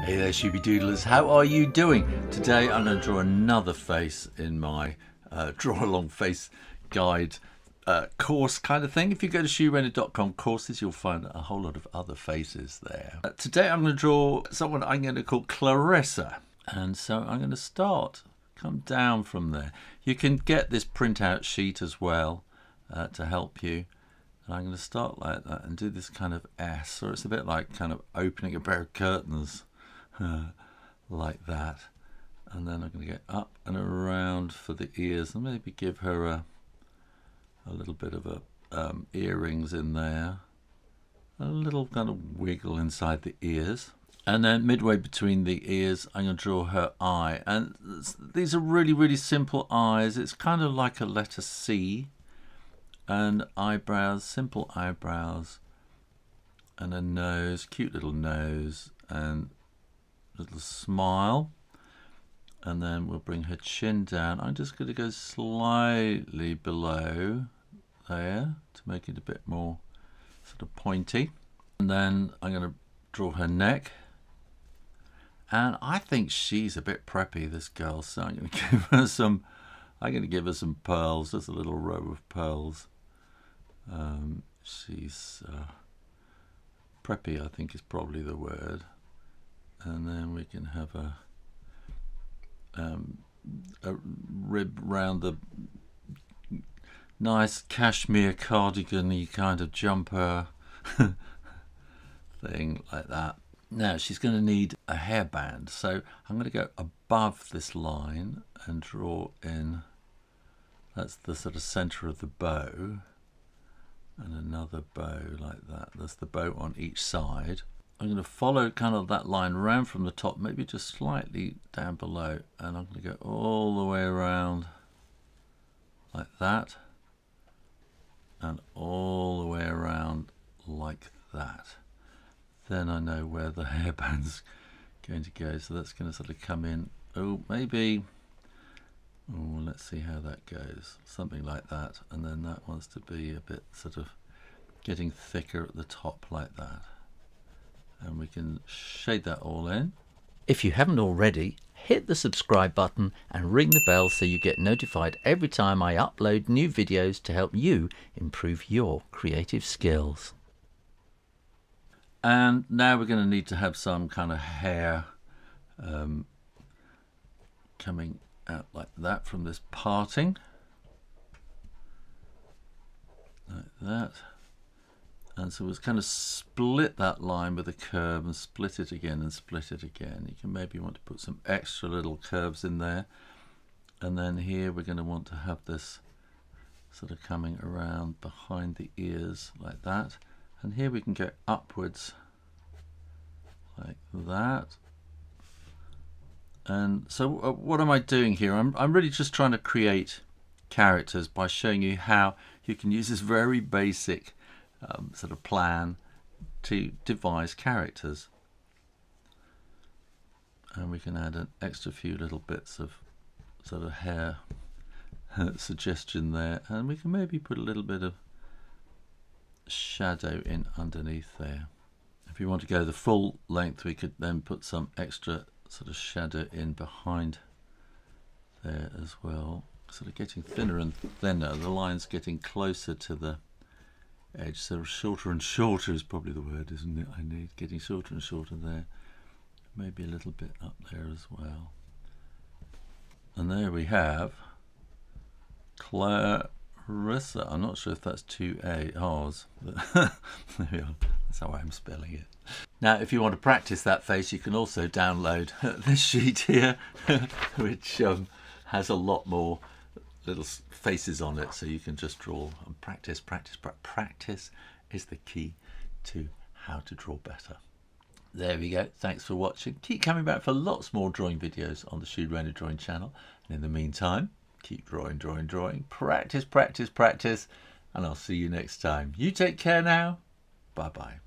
Hey there Shooby Doodlers, how are you doing? Today I'm going to draw another face in my draw along face guide course kind of thing. If you go to shoorayner.com courses, you'll find a whole lot of other faces there. Today I'm going to draw someone I'm going to call Clarissa, and so I'm going to start, come down from there. You can get this printout sheet as well to help you. And I'm going to start like that and do this kind of S, or it's a bit like kind of opening a pair of curtains. Like that, and then I'm going to get up and around for the ears and maybe give her a little bit of a earrings in there, a little kind of wiggle inside the ears, and then midway between the ears I'm going to draw her eye. And these are really simple eyes. It's kind of like a letter C, and eyebrows, simple eyebrows, and a nose, cute little nose, and little smile, and then we'll bring her chin down. I'm just going to go slightly below there to make it a bit more sort of pointy, and then I'm going to draw her neck. And I think she's a bit preppy, this girl, so I'm going to give her some pearls, just a little row of pearls. She's preppy, I think is probably the word. And then we can have a rib round the nice cashmere cardigan-y kind of jumper thing like that. Now she's going to need a hairband, so I'm going to go above this line and draw in, that's the sort of center of the bow, and another bow like that. There's the bow on each side. I'm going to follow kind of that line around from the top, maybe just slightly down below, and I'm going to go all the way around like that, and all the way around like that. Then I know where the hairband's going to go, so that's going to sort of come in, maybe, let's see how that goes, something like that, and then that wants to be a bit sort of getting thicker at the top like that. And we can shade that all in. If you haven't already, hit the subscribe button and ring the bell so you get notified every time I upload new videos to help you improve your creative skills. And now we're going to need to have some kind of hair coming out like that from this parting. Like that. And so we'll kind of split that line with a curve and split it again and split it again. You can maybe want to put some extra little curves in there. And then here we're going to want to have this sort of coming around behind the ears like that. And here we can go upwards like that. And so what am I doing here? I'm really just trying to create characters by showing you how you can use this very basic sort of plan to devise characters, and we can add an extra few little bits of sort of hair suggestion there, and we can maybe put a little bit of shadow in underneath there. If you want to go the full length, we could then put some extra sort of shadow in behind there as well, sort of getting thinner and thinner, the line's getting closer to the edge, so shorter and shorter is probably the word, isn't it? I need getting shorter and shorter there, maybe a little bit up there as well. And there we have Clarissa. I'm not sure if that's two A's, but there we are. That's how I'm spelling it. Now if you want to practice that face, you can also download this sheet here which has a lot more little faces on it, so you can just draw and practice. Practice is the key to how to draw better. There we go. Thanks for watching. Keep coming back for lots more drawing videos on the Shoo Rayner Drawing channel. And in the meantime, keep drawing. Practice, and I'll see you next time. You take care now. Bye-bye.